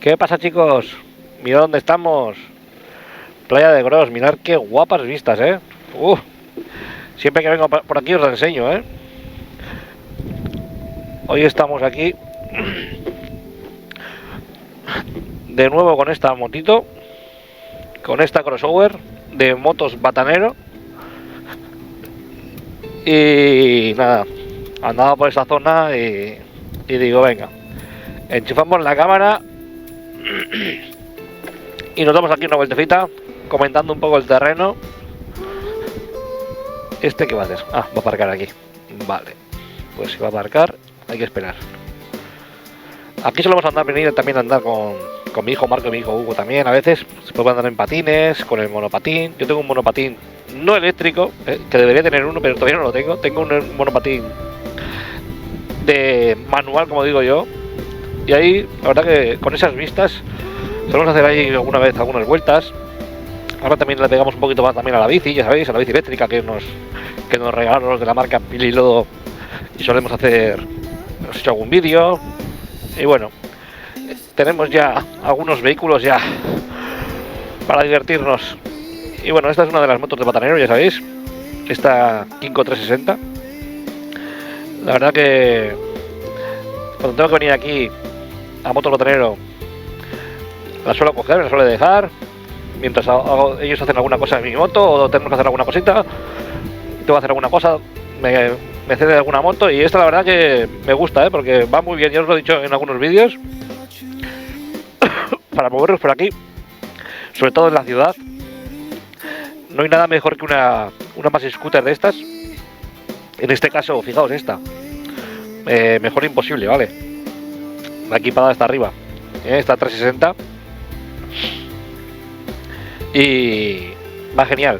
¿Qué pasa, chicos? Mirad dónde estamos. Playa de Gros, mirad qué guapas vistas, ¿eh? Siempre que vengo por aquí os lo enseño, ¿eh? Hoy estamos aquí de nuevo con esta motito, con esta crossover de motos Batanero. Y nada, andaba por esa zona y digo, venga, enchufamos la cámara y nos damos aquí una vueltecita comentando un poco el terreno. ¿Este qué va a hacer? Ah, va a aparcar aquí. Vale, pues si va a aparcar hay que esperar. Aquí solemos venir también a andar con mi hijo Marco y mi hijo Hugo también. A veces se puede andar en patines, con el monopatín. Yo tengo un monopatín no eléctrico, que debería tener uno, pero todavía no lo tengo. Tengo un monopatín de manual, como digo yo. Y ahí, la verdad que con esas vistas, solemos hacer ahí alguna vez algunas vueltas. Ahora también le pegamos un poquito más también a la bici, ya sabéis, a la bici eléctrica que nos regalaron los de la marca Pililodo. Y solemos hacer, hemos hecho algún vídeo. Y bueno, tenemos ya algunos vehículos ya para divertirnos. Y bueno, esta es una de las motos de Batanero, ya sabéis, esta Kinko 360. La verdad que cuando tengo que venir aquí a Motos Batanero, la suelo coger, la suelo dejar mientras ellos hacen alguna cosa en mi moto, o tenemos que hacer alguna cosita, tengo que hacer alguna cosa, me cede alguna moto. Y esta la verdad que me gusta, porque va muy bien, ya os lo he dicho en algunos vídeos. Para movernos por aquí, sobre todo en la ciudad, no hay nada mejor que una Maxi Scooter de estas. En este caso, fijaos, esta mejor imposible, ¿vale? La equipada está arriba, esta 360, y va genial.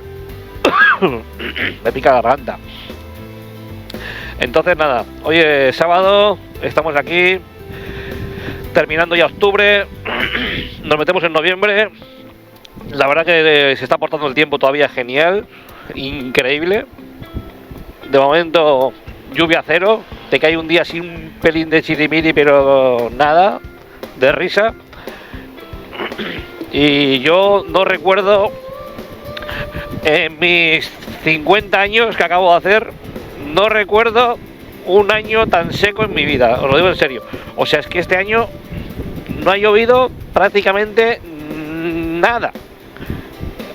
Me pica la garganta. Entonces nada, hoy es sábado, estamos aquí terminando ya octubre, nos metemos en noviembre. La verdad que se está portando el tiempo todavía genial, increíble. De momento lluvia cero, te cae un día así un pelín de chirimiri, pero nada, de risa. Y yo no recuerdo en mis 50 años que acabo de hacer, no recuerdo un año tan seco en mi vida, os lo digo en serio. O sea, es que este año no ha llovido prácticamente nada.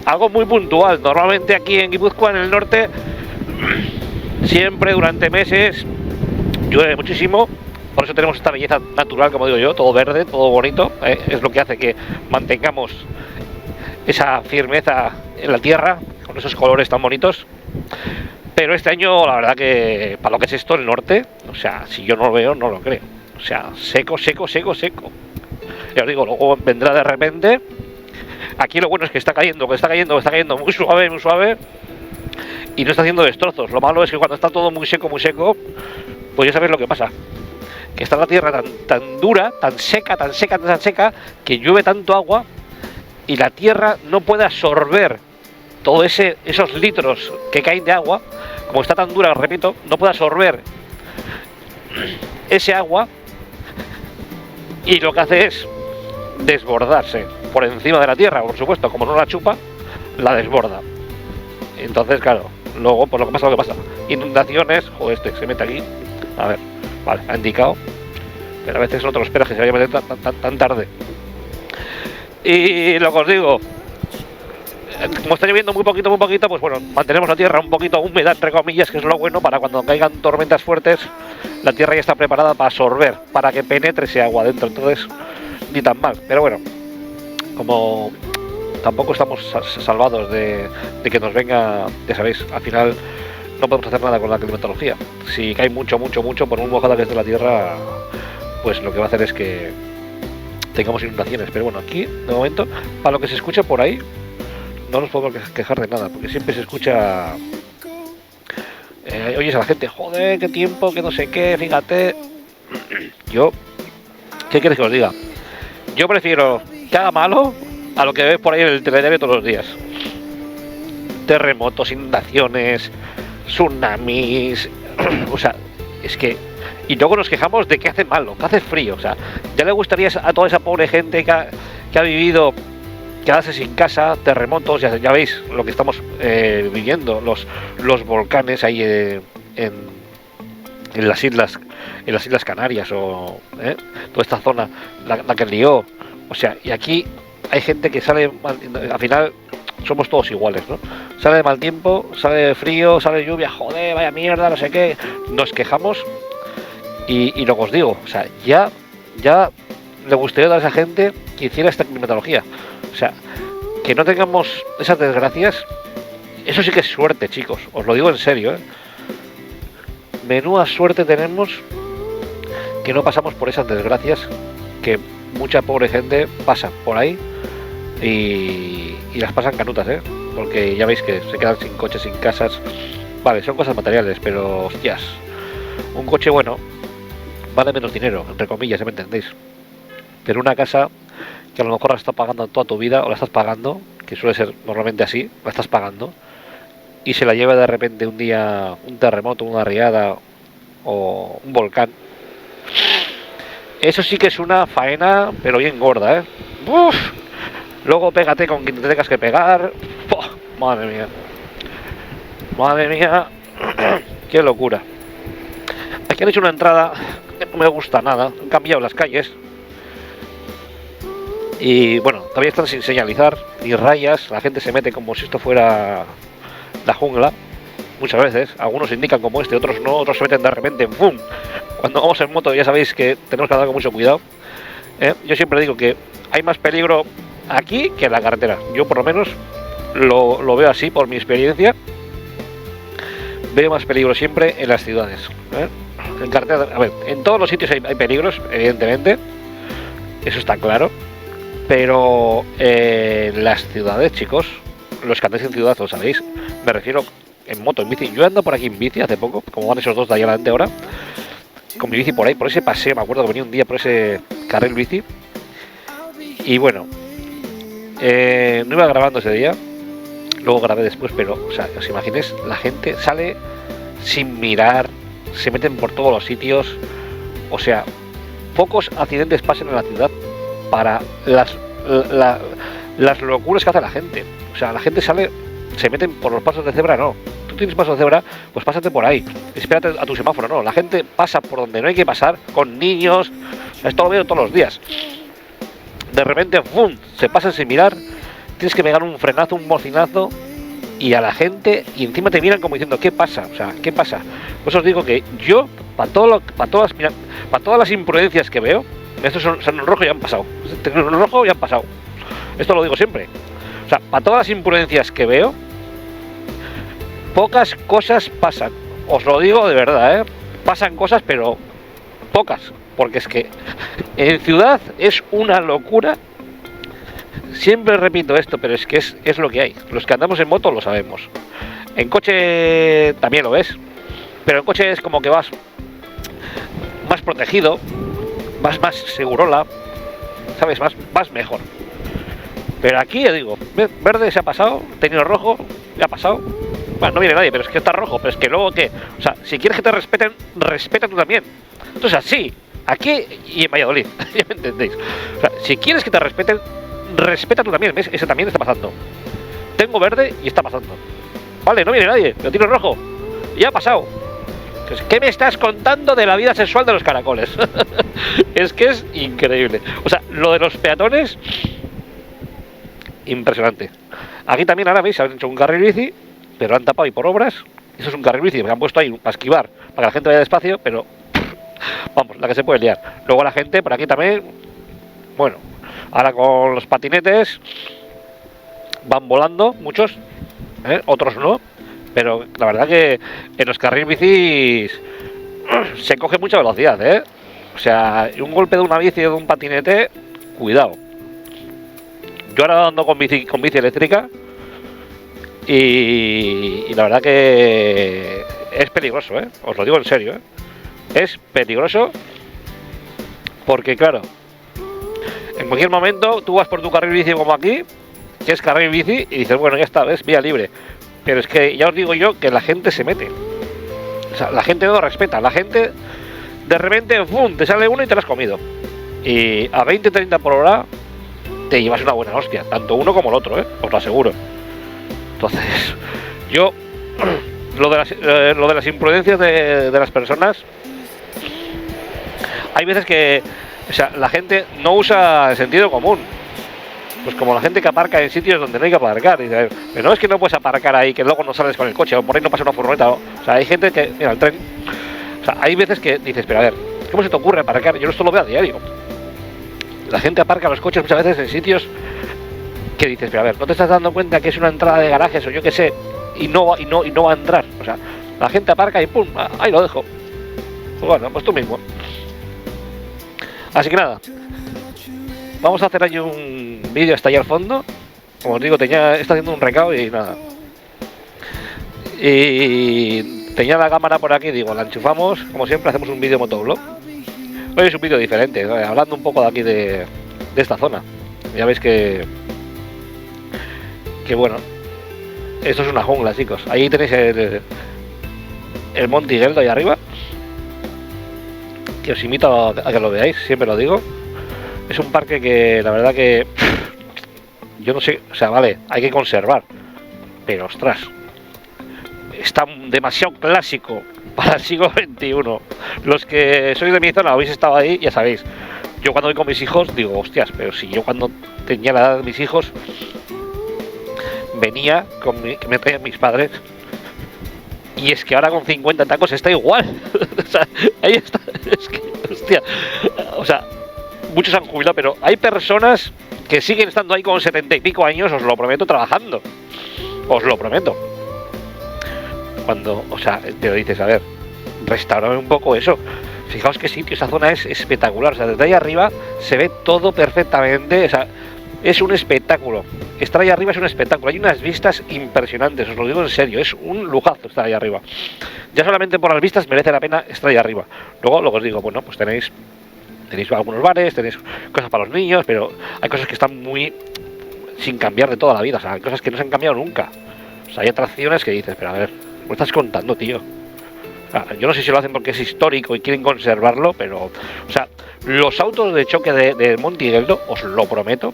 Algo muy puntual. Normalmente aquí en Guipúzcoa, en el norte, siempre durante meses llueve muchísimo. Por eso tenemos esta belleza natural, como digo yo, todo verde, todo bonito. Es lo que hace que mantengamos esa firmeza en la tierra, con esos colores tan bonitos. Pero este año, la verdad que para lo que es esto, el norte, o sea, si yo no lo veo, no lo creo. O sea, seco, seco, seco, seco. Ya os digo, luego vendrá de repente. Aquí lo bueno es que está cayendo muy suave, y no está haciendo destrozos. Lo malo es que cuando está todo muy seco, pues ya sabéis lo que pasa. Que está la tierra tan dura, tan seca, que llueve tanto agua y la tierra no puede absorber todos esos litros que caen de agua. Como está tan dura, repito, no puede absorber ese agua, y lo que hace es desbordarse por encima de la tierra. Por supuesto, como no la chupa, la desborda. Entonces, claro, luego pues lo que pasa, inundaciones. Joder, se mete aquí, a ver, vale, ha indicado, pero a veces no te lo esperas que se vaya a meter tan tarde. Y lo que os digo, como está lloviendo muy poquito, pues bueno, mantenemos la tierra un poquito húmeda, entre comillas, que es lo bueno, para cuando caigan tormentas fuertes, la tierra ya está preparada para absorber, para que penetre ese agua dentro. Entonces, ni tan mal. Pero bueno, como tampoco estamos salvados de que nos venga, ya sabéis, al final no podemos hacer nada con la climatología. Si cae mucho, por muy mojada que esté la tierra, pues lo que va a hacer es que tengamos inundaciones. Pero bueno, aquí, de momento, para lo que se escucha por ahí, no nos podemos quejar de nada, porque siempre se escucha, oyes a la gente, joder, qué tiempo, que no sé qué, fíjate. Yo, ¿qué quieres que os diga? Yo prefiero que haga malo a lo que ves por ahí en el telediario todos los días. Terremotos, inundaciones, tsunamis, o sea, es que y luego nos quejamos de que hace malo, que hace frío. O sea, ya le gustaría a toda esa pobre gente que ha vivido quedarse sin casa, terremotos, ya veis lo que estamos viviendo, los volcanes ahí en las islas Canarias o toda esta zona, la que lió. O sea, y aquí hay gente que sale al final somos todos iguales, ¿no? Sale de mal tiempo, sale de frío, sale de lluvia, joder, vaya mierda, no sé qué, nos quejamos y lo que os digo, o sea, ya le gustaría a esa gente que hiciera esta climatología. O sea, que no tengamos esas desgracias, eso sí que es suerte, chicos, os lo digo en serio, menuda suerte tenemos que no pasamos por esas desgracias que mucha pobre gente pasa por ahí y las pasan canutas, porque ya veis que se quedan sin coches, sin casas. Vale, son cosas materiales, pero hostias, un coche bueno vale menos dinero, entre comillas, ¿me entendéis? Pero una casa que a lo mejor la estás pagando toda tu vida, o la estás pagando, que suele ser normalmente así, la estás pagando, y se la lleva de repente un día un terremoto, una riada o un volcán, eso sí que es una faena, pero bien gorda, ¡Uf! Luego pégate con quien te tengas que pegar. ¡Oh! Madre mía, qué locura. Aquí han hecho una entrada que no me gusta nada, han cambiado las calles y bueno, todavía están sin señalizar ni rayas, la gente se mete como si esto fuera la jungla muchas veces, algunos indican como este, otros no, otros se meten de repente, ¡pum! Cuando vamos en moto ya sabéis que tenemos que andar con mucho cuidado, yo siempre digo que hay más peligro aquí que en la carretera, yo por lo menos lo veo así por mi experiencia, veo más peligro siempre en las ciudades, en carretera, a ver, en todos los sitios hay peligros, evidentemente, eso está claro, pero en las ciudades, chicos, los que andáis en ciudad, ¿lo sabéis? Me refiero en moto, en bici. Yo ando por aquí en bici hace poco, como van esos dos de ahí adelante ahora, con mi bici por ahí, por ese paseo, me acuerdo que venía un día por ese carril bici, y bueno, no iba grabando ese día, luego grabé después, pero, o sea, os imaginéis, la gente sale sin mirar, se meten por todos los sitios, o sea, pocos accidentes pasan en la ciudad para las locuras que hace la gente. O sea, la gente sale, se meten por los pasos de cebra, no. Tú tienes pasos de cebra, pues pásate por ahí, espérate a tu semáforo, no. La gente pasa por donde no hay que pasar, con niños, esto lo veo todos los días. De repente, ¡pum!, se pasan sin mirar, tienes que pegar un frenazo, un bocinazo, y a la gente, y encima te miran como diciendo, ¿qué pasa? O sea, ¿qué pasa? Pues os digo que yo, para todas las imprudencias que veo, estos son en rojo y han pasado. En rojo y han pasado. Esto lo digo siempre. O sea, para todas las imprudencias que veo, pocas cosas pasan. Os lo digo de verdad, pasan cosas, pero pocas. Porque es que en ciudad es una locura. Siempre repito esto, pero es que es lo que hay. Los que andamos en moto lo sabemos. En coche también lo ves. Pero en coche es como que vas más protegido, más segurola, ¿sabes? Más mejor. Pero aquí, ya digo, verde se ha pasado, tenido rojo, ya ha pasado. Bueno, no viene nadie, pero es que está rojo, pero es que luego, ¿qué? O sea, si quieres que te respeten, respeta tú también. Entonces, así, aquí y en Valladolid, ya me entendéis. O sea, si quieres que te respeten, respeta tú también, ¿ves? Ese también está pasando. Tengo verde y está pasando. Vale, no viene nadie, pero tiene rojo. Y ha pasado. Entonces, ¿qué me estás contando de la vida sexual de los caracoles? Es que es increíble. O sea, lo de los peatones, impresionante. Aquí también ahora veis, han hecho un carril bici, pero han tapado y por obras. Eso es un carril bici, me han puesto ahí para esquivar, para que la gente vaya despacio, pero vamos, la que se puede liar. Luego la gente por aquí también, bueno, ahora con los patinetes van volando, muchos, otros no, pero la verdad que en los carriles bicis se coge mucha velocidad, o sea, un golpe de una bici o de un patinete, cuidado. Yo ahora ando con bici eléctrica y la verdad que es peligroso, os lo digo en serio, es peligroso porque claro, en cualquier momento tú vas por tu carril bici como aquí, que es carril bici, y dices, bueno, ya está, ves, vía libre, pero es que ya os digo yo que la gente se mete, o sea, la gente no respeta, la gente de repente, ¡fum!, te sale uno y te lo has comido. Y a 20-30 por hora te llevas una buena hostia, tanto uno como el otro, os lo aseguro. Entonces, yo, lo de las imprudencias de las personas, hay veces que, o sea, la gente no usa el sentido común. Pues como la gente que aparca en sitios donde no hay que aparcar. Y dice, pero no es que no puedes aparcar ahí, que luego no sales con el coche, o por ahí no pasa una furgoneta. O sea, hay gente que, mira, el tren. O sea, hay veces que dices, pero a ver, ¿cómo se te ocurre aparcar? Yo esto lo veo a diario. La gente aparca los coches muchas veces en sitios que dices, pero a ver, ¿no te estás dando cuenta que es una entrada de garajes o yo qué sé? Y no va a entrar. O sea, la gente aparca y pum, ahí lo dejo. Pues bueno, pues tú mismo. Así que nada, vamos a hacer ahí un vídeo hasta allá al fondo. Como os digo, está haciendo un recao y nada. Y tenía la cámara por aquí, digo, la enchufamos, como siempre, hacemos un vídeo motovlog. Hoy es un vídeo diferente, ¿no? Hablando un poco de aquí de esta zona. Ya veis que bueno, esto es una jungla, chicos. Ahí tenéis el Monte Igueldo ahí arriba, que os invito a que lo veáis, siempre lo digo. Es un parque que la verdad que yo no sé, o sea, vale, hay que conservar, pero ostras, está demasiado clásico para el siglo XXI. Los que sois de mi zona, habéis estado ahí, ya sabéis. Yo cuando voy con mis hijos digo, hostias, pero si yo cuando tenía la edad de mis hijos venía que me traían mis padres, y es que ahora con 50 tacos está igual. O sea, ahí está, es que, hostia, o sea, muchos han jubilado, pero hay personas que siguen estando ahí con 70 y pico años, os lo prometo, trabajando. Os lo prometo. Cuando, o sea, te dices, a ver, restaurame un poco eso. Fijaos qué sitio, esa zona es espectacular. O sea, desde ahí arriba se ve todo perfectamente. O sea, es un espectáculo. Estar ahí arriba es un espectáculo. Hay unas vistas impresionantes, os lo digo en serio. Es un lujazo estar ahí arriba. Ya solamente por las vistas merece la pena estar ahí arriba. Luego, lo que os digo, bueno, pues tenéis algunos bares, tenéis cosas para los niños, pero hay cosas que están muy sin cambiar de toda la vida. O sea, hay cosas que no se han cambiado nunca. O sea, hay atracciones que dices, pero a ver, ¿me estás contando, tío? O sea, yo no sé si lo hacen porque es histórico y quieren conservarlo, pero, o sea, los autos de choque de Monte Igueldo, os lo prometo,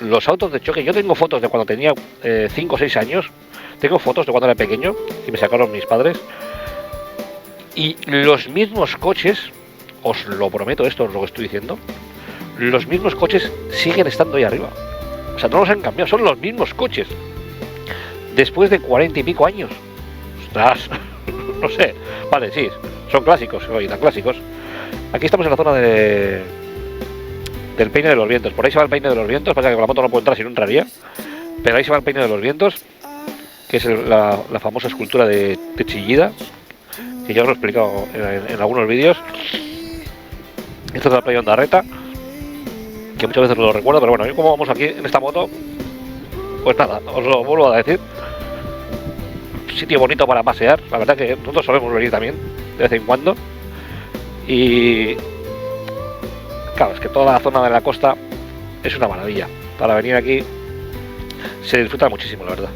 los autos de choque, yo tengo fotos de cuando tenía 5 o 6 años, tengo fotos de cuando era pequeño, y me sacaron mis padres, y los mismos coches, os lo prometo, esto es lo que estoy diciendo, los mismos coches siguen estando ahí arriba. O sea, no los han cambiado, son los mismos coches. Después de 40 y pico años. Ostras, no sé. Vale, sí, son clásicos, oye, tan clásicos. Aquí estamos en la zona del Peine de los Vientos. Por ahí se va el Peine de los Vientos, pasa que con la moto no puedo entrar, si no entraría. Pero ahí se va el Peine de los Vientos, que es la famosa escultura de Chillida, que ya os lo he explicado en algunos vídeos. Esto es la playa de Ondarreta, que muchas veces lo recuerdo, pero bueno, yo como vamos aquí en esta moto, pues nada, os lo vuelvo a decir. Sitio bonito para pasear, la verdad que nosotros solemos venir también, de vez en cuando. Y claro, es que toda la zona de la costa es una maravilla. Para venir aquí se disfruta muchísimo, la verdad.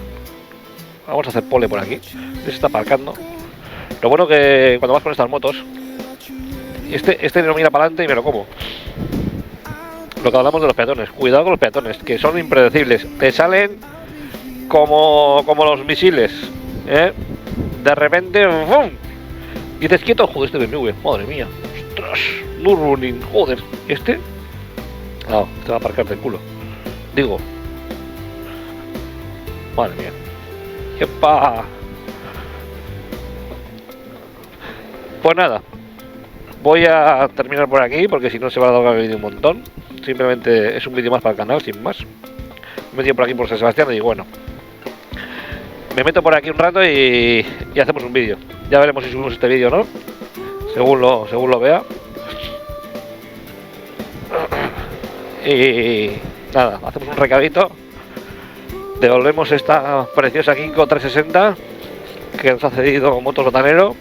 Vamos a hacer pole por aquí, se está aparcando. Lo bueno que cuando vas con estas motos, este no mira para adelante y me lo como. Lo que hablamos de los peatones, cuidado con los peatones, que son impredecibles, te salen como los misiles, ¿eh? De repente, ¡bum! Dices quieto, joder, este BMW, madre mía, ostras, Nürburgring, joder, no, te va a aparcar del culo, digo, madre mía, ¡epa! Pues nada, voy a terminar por aquí porque si no se va a alargar el vídeo un montón. Simplemente es un vídeo más para el canal, sin más. Me he metido por aquí por San Sebastián y digo, bueno, me meto por aquí un rato y hacemos un vídeo. Ya veremos si subimos este vídeo o no, según lo vea. Y nada, hacemos un recadito. Devolvemos esta preciosa Kinko 360 que nos ha cedido Motos Botanero.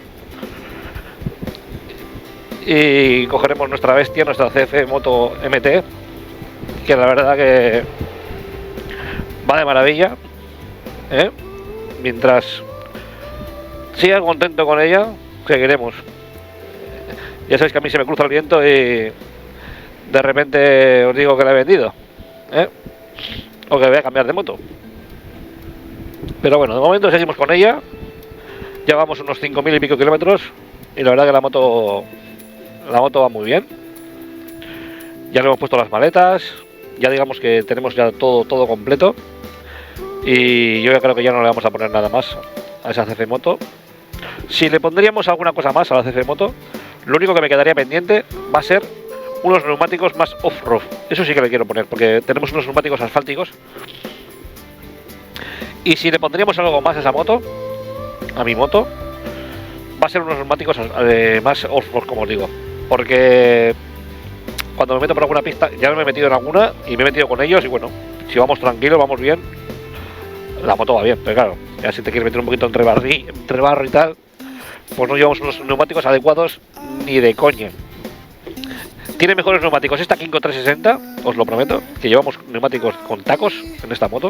Y cogeremos nuestra bestia, nuestra CF Moto MT, que la verdad que va de maravilla, ¿eh? Mientras siga contento con ella, seguiremos. Ya sabéis que a mí se me cruza el viento y de repente os digo que la he vendido, ¿eh? O que voy a cambiar de moto. Pero bueno, de momento seguimos con ella. Llevamos unos 5.000 y pico kilómetros y la verdad que la moto va muy bien. Ya le hemos puesto las maletas, ya digamos que tenemos ya todo completo. Y yo creo que ya no le vamos a poner nada más a esa CF Moto. Si le pondríamos alguna cosa más a la CF Moto, lo único que me quedaría pendiente va a ser unos neumáticos más off-road. Eso sí que le quiero poner, porque tenemos unos neumáticos asfálticos. Y si le pondríamos algo más a esa moto, a mi moto, va a ser unos neumáticos más off-road, como os digo. Porque cuando me meto por alguna pista, ya me he metido en alguna y me he metido con ellos y bueno, si vamos tranquilos, vamos bien, la moto va bien, pero claro, ya si te quieres meter un poquito entre barro y tal, pues no llevamos unos neumáticos adecuados ni de coña. Tiene mejores neumáticos esta Kinko 360, os lo prometo, que llevamos neumáticos con tacos en esta moto.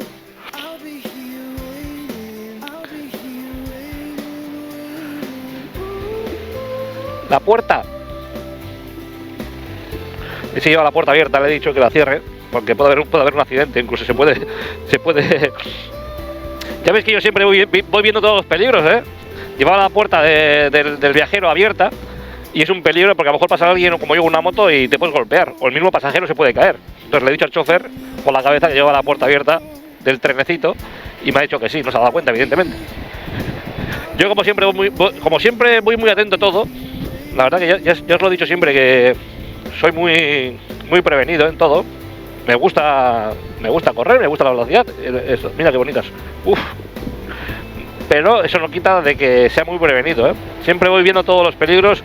La puerta. Y si lleva la puerta abierta, le he dicho que la cierre, porque puede haber un accidente, incluso se puede. Ya veis que yo siempre voy viendo todos los peligros, ¿eh? Llevaba la puerta del viajero abierta y es un peligro porque a lo mejor pasa alguien como yo con una moto y te puedes golpear, o el mismo pasajero se puede caer. Entonces le he dicho al chofer con la cabeza que lleva la puerta abierta del trenecito y me ha dicho que sí, no se ha dado cuenta, evidentemente. Yo como siempre voy muy atento a todo. La verdad que ya os lo he dicho siempre, que soy muy prevenido en todo. Me gusta correr, me gusta la velocidad. Eso, mira qué bonitas. Uf. Pero eso no quita de que sea muy prevenido, ¿eh? Siempre voy viendo todos los peligros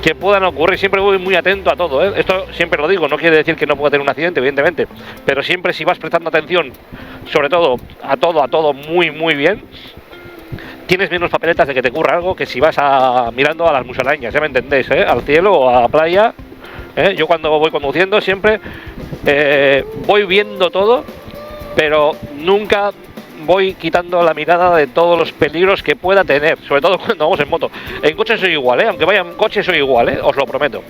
que puedan ocurrir, siempre voy muy atento a todo, ¿eh? Esto siempre lo digo, no quiere decir que no pueda tener un accidente, evidentemente, pero siempre si vas prestando atención, sobre todo a todo muy bien, tienes menos papeletas de que te ocurra algo que si vas mirando a las musarañas, ya me entendéis, ¿eh? Al cielo o a la playa, ¿eh? Yo cuando voy conduciendo siempre voy viendo todo, pero nunca voy quitando la mirada de todos los peligros que pueda tener, sobre todo cuando vamos en moto. En coche soy igual, aunque vaya en coche soy igual, os lo prometo.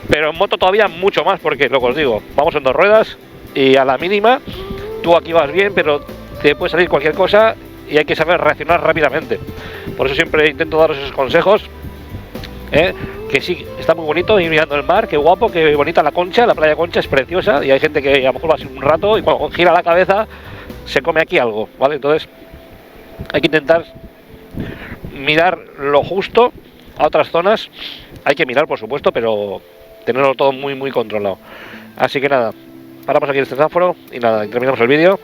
Pero en moto todavía mucho más, porque lo que os digo, vamos en dos ruedas y a la mínima, tú aquí vas bien, pero te puede salir cualquier cosa y hay que saber reaccionar rápidamente. Por eso siempre intento daros esos consejos, que sí, está muy bonito ir mirando el mar, qué guapo, qué bonita la Concha, la playa Concha es preciosa y hay gente que a lo mejor va así un rato y cuando gira la cabeza se come aquí algo, ¿vale? Entonces hay que intentar mirar lo justo. A otras zonas hay que mirar, por supuesto, pero tenerlo todo muy controlado. Así que nada, paramos aquí el semáforo y nada, terminamos el vídeo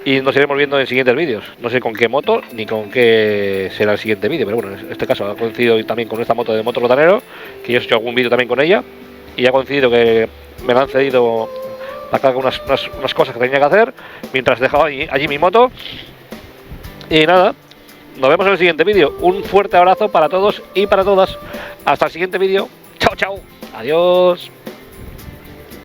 y nos iremos viendo en siguientes vídeos. No sé con qué moto ni con qué será el siguiente vídeo, pero bueno, en este caso ha coincidido también con esta moto de Moto Lotanero, que yo he hecho algún vídeo también con ella y ha coincidido que me la han cedido acá con unas cosas que tenía que hacer mientras dejaba allí mi moto. Y nada, nos vemos en el siguiente vídeo. Un fuerte abrazo para todos y para todas. Hasta el siguiente vídeo. Chao, chao. Adiós.